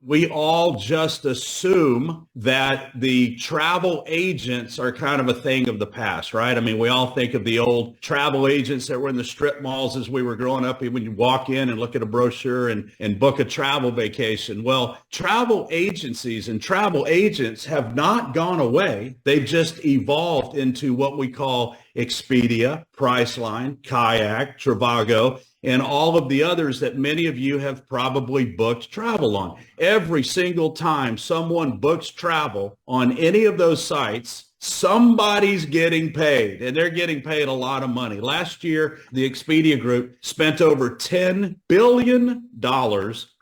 We all just assume that the travel agents are kind of a thing of the past, right? I mean, we all think of the old travel agents that were in the strip malls as we were growing up. When you walk in and look at a brochure and book a travel vacation. Well, travel agencies and travel agents have not gone away. They've just evolved into what we call Expedia, Priceline, Kayak, Trivago, and all of the others that many of you have probably booked travel on. Every single time someone books travel on any of those sites, somebody's getting paid, and they're getting paid a lot of money. Last year, the Expedia Group spent over $10 billion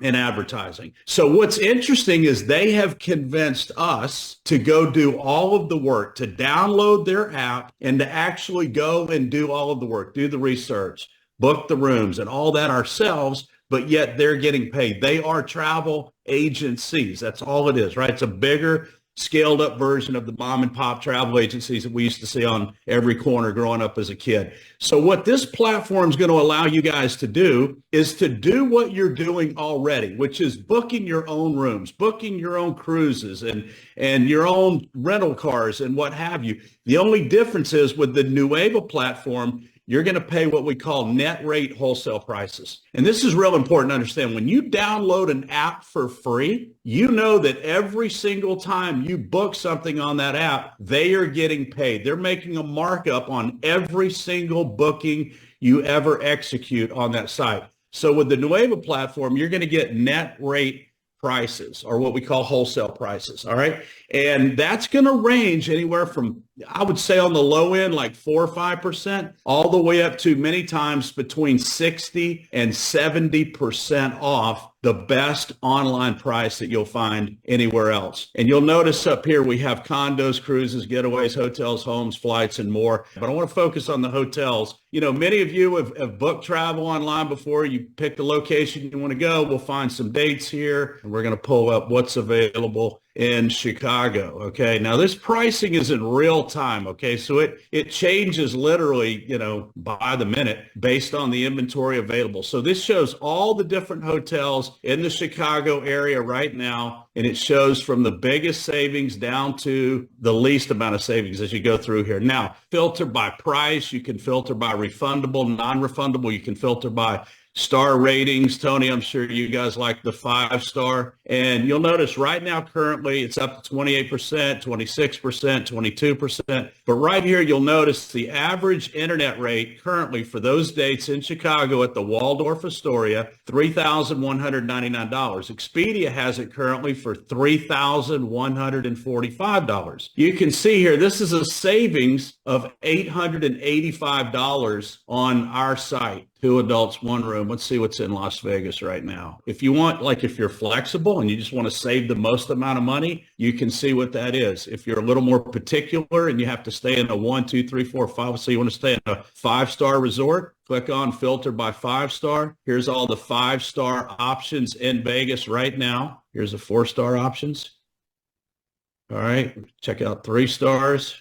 in advertising. So what's interesting is they have convinced us to go do all of the work, to download their app and to actually go and do all of the work, do the research, book the rooms and all that ourselves, but yet they're getting paid. They are travel agencies. That's all it is, right? It's a bigger, scaled up version of the mom and pop travel agencies that we used to see on every corner growing up as a kid. So what this platform is going to allow you guys to do is to do what you're doing already, which is booking your own rooms, booking your own cruises and your own rental cars and what have you. The only difference is with the Nueva platform, you're going to pay what we call net rate wholesale prices. And this is real important to understand. When you download an app for free, you know that every single time you book something on that app, they are getting paid. They're making a markup on every single booking you ever execute on that site. So with the Nueva platform, you're going to get net rate prices, or what we call wholesale prices. All right. And that's going to range anywhere from, I would say on the low end, like 4 or 5%, all the way up to many times between 60 and 70% off the best online price that you'll find anywhere else. And you'll notice up here, we have condos, cruises, getaways, hotels, homes, flights, and more. But I want to focus on the hotels. You know, many of you have booked travel online before. You pick the location you want to go. We'll find some dates here, and we're going to pull up what's available in Chicago. Okay. Now this pricing is in real time. Okay. So it changes literally, you know, by the minute based on the inventory available. So this shows all the different hotels in the Chicago area right now. And it shows from the biggest savings down to the least amount of savings as you go through here. Now, filter by price. You can filter by refundable, non-refundable. You can filter by star ratings. Tony, I'm sure you guys like the 5-star. And you'll notice right now, currently, it's up to 28%, 26%, 22%. But right here, you'll notice the average internet rate currently for those dates in Chicago at the Waldorf Astoria, $3,199. Expedia has it currently for $3,145. You can see here, this is a savings of $885 on our site. 2 adults, 1 room. Let's see what's in Las Vegas right now. If you want, like if you're flexible and you just want to save the most amount of money, you can see what that is. If you're a little more particular and you have to stay in a 1, 2, 3, 4, 5, so you want to stay in a 5-star resort, click on filter by 5-star. Here's all the 5-star options in Vegas right now. Here's the 4-star options. All right, check out 3 stars.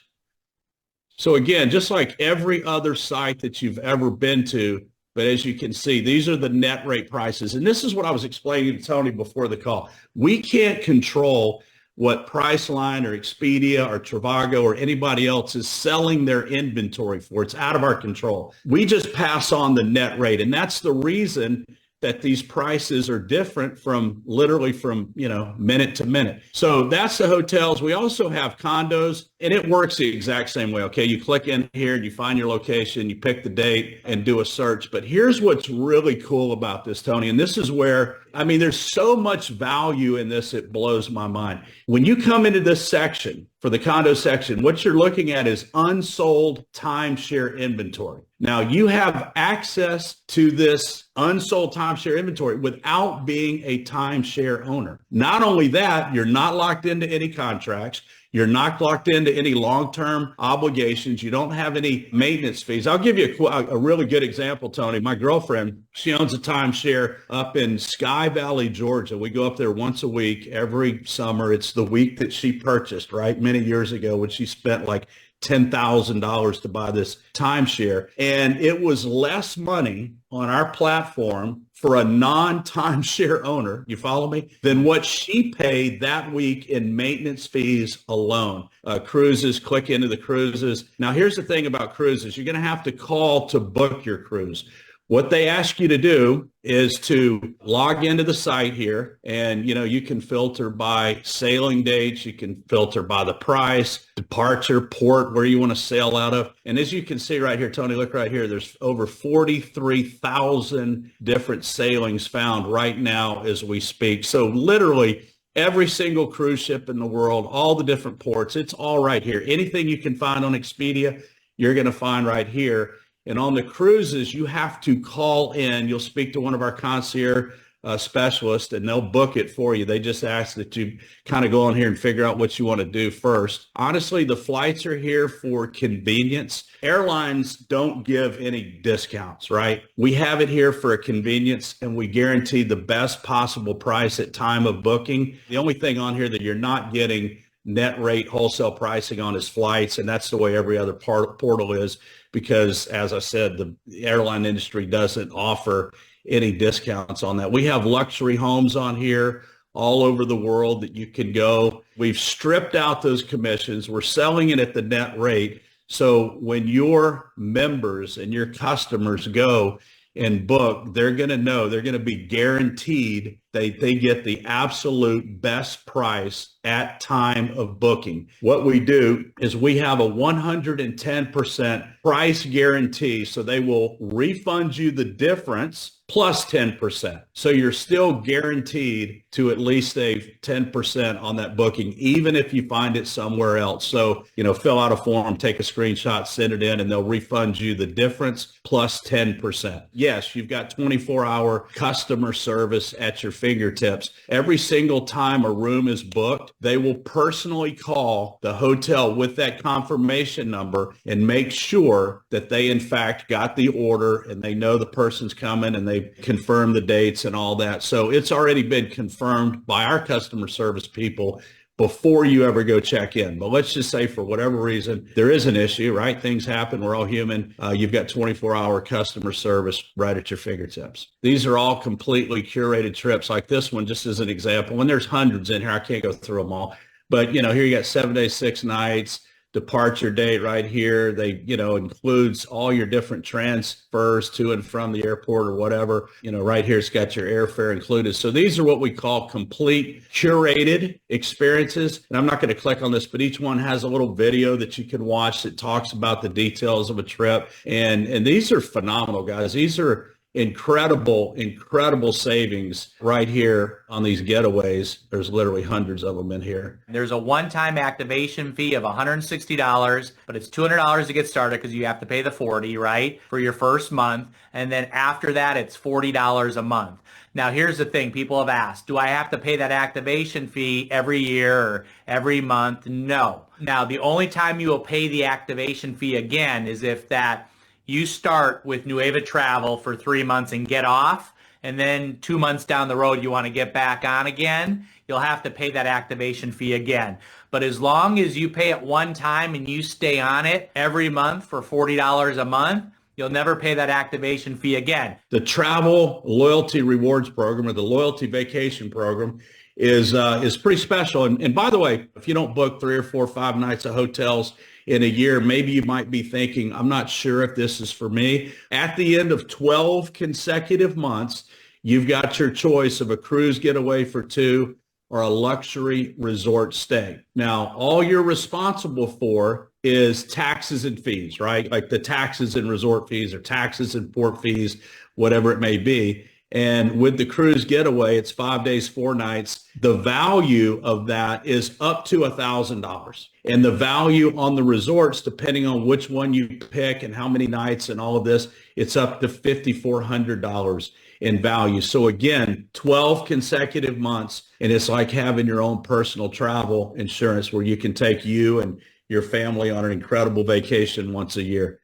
So again, just like every other site that you've ever been to, but as you can see, these are the net rate prices. And this is what I was explaining to Tony before the call. We can't control what Priceline or Expedia or Trivago or anybody else is selling their inventory for. It's out of our control. We just pass on the net rate. And that's the reason that these prices are different from literally from, you know, minute to minute. So that's the hotels. We also have condos, and it works the exact same way. Okay. You click in here and you find your location, you pick the date and do a search. But here's what's really cool about this, Tony. And this is where, I mean, there's so much value in this. It blows my mind. When you come into this section for the condo section, what you're looking at is unsold timeshare inventory. Now you have access to this unsold timeshare inventory without being a timeshare owner. Not only that, you're not locked into any contracts. You're not locked into any long-term obligations. You don't have any maintenance fees. I'll give you a really good example, Tony. My girlfriend, she owns a timeshare up in Sky Valley, Georgia. We go up there once a week every summer. It's the week that she purchased, right? Many years ago when she spent like $10,000 to buy this timeshare. And it was less money on our platform for a non-timeshare owner, you follow me, than what she paid that week in maintenance fees alone. Cruises, click into the cruises. Now, here's the thing about cruises. You're going to have to call to book your cruise. What they ask you to do is to log into the site here, and you can filter by sailing dates, you can filter by the price, departure, port, where you want to sail out of. And as you can see right here, Tony, look right here, there's over 43,000 different sailings found right now as we speak. So literally every single cruise ship in the world, all the different ports, it's all right here. Anything you can find on Expedia, you're going to find right here. And on the cruises, you have to call in. You'll speak to one of our concierge specialists, and they'll book it for you. They just ask that you kind of go on here and figure out what you want to do first. Honestly, the flights are here for convenience. Airlines don't give any discounts, right? We have it here for a convenience, and we guarantee the best possible price at time of booking. The only thing on here that you're not getting net rate wholesale pricing on is flights, and that's the way every other portal is, because as I said, the airline industry doesn't offer any discounts on that. We have luxury homes on here all over the world that you can go. We've stripped out those commissions. We're selling it at the net rate. So when your members and your customers go and book, they're going to know, they're going to be guaranteed they get the absolute best price at time of booking. What we do is we have a 110% price guarantee. So they will refund you the difference plus 10%. So you're still guaranteed to at least save 10% on that booking, even if you find it somewhere else. So, fill out a form, take a screenshot, send it in, and they'll refund you the difference plus 10%. Yes, you've got 24-hour customer service at your fingertips. Every single time a room is booked, they will personally call the hotel with that confirmation number and make sure that they in fact got the order and they know the person's coming and they confirm the dates and all that. So it's already been confirmed by our customer service people before you ever go check in. But let's just say for whatever reason, there is an issue, right? Things happen. We're all human. You've got 24-hour customer service right at your fingertips. These are all completely curated trips like this one, just as an example. And there's hundreds in here. I can't go through them all. But, here you got 7 days, 6 nights, departure date right here. They, includes all your different transfers to and from the airport or whatever. Right here, it's got your airfare included. So these are what we call complete curated experiences. And I'm not going to click on this, but each one has a little video that you can watch that talks about the details of a trip. And these are phenomenal, guys. These are incredible savings right here on these getaways. There's literally hundreds of them in here. There's a one-time activation fee of $160, but it's $200 to get started because you have to pay the $40, right, for your first month. And then after that, it's $40 a month. Now, here's the thing. People have asked, do I have to pay that activation fee every year or every month? No. Now, the only time you will pay the activation fee again is if that you start with Nueva Travel for 3 months and get off, and then 2 months down the road you want to get back on again, you'll have to pay that activation fee again. But as long as you pay it one time and you stay on it every month for $40 a month, you'll never pay that activation fee again. The Travel Loyalty Rewards Program, or the Loyalty Vacation Program, is pretty special. And by the way, if you don't book 3 or 4 or 5 nights of hotels in a year, maybe you might be thinking, I'm not sure if this is for me. At the end of 12 consecutive months, you've got your choice of a cruise getaway for 2 or a luxury resort stay. Now, all you're responsible for is taxes and fees, right? Like the taxes and resort fees or taxes and port fees, whatever it may be. And with the cruise getaway, it's 5 days, 4 nights. The value of that is up to $1,000. And the value on the resorts, depending on which one you pick and how many nights and all of this, it's up to $5,400 in value. So again, 12 consecutive months, and it's like having your own personal travel insurance where you can take you and your family on an incredible vacation once a year.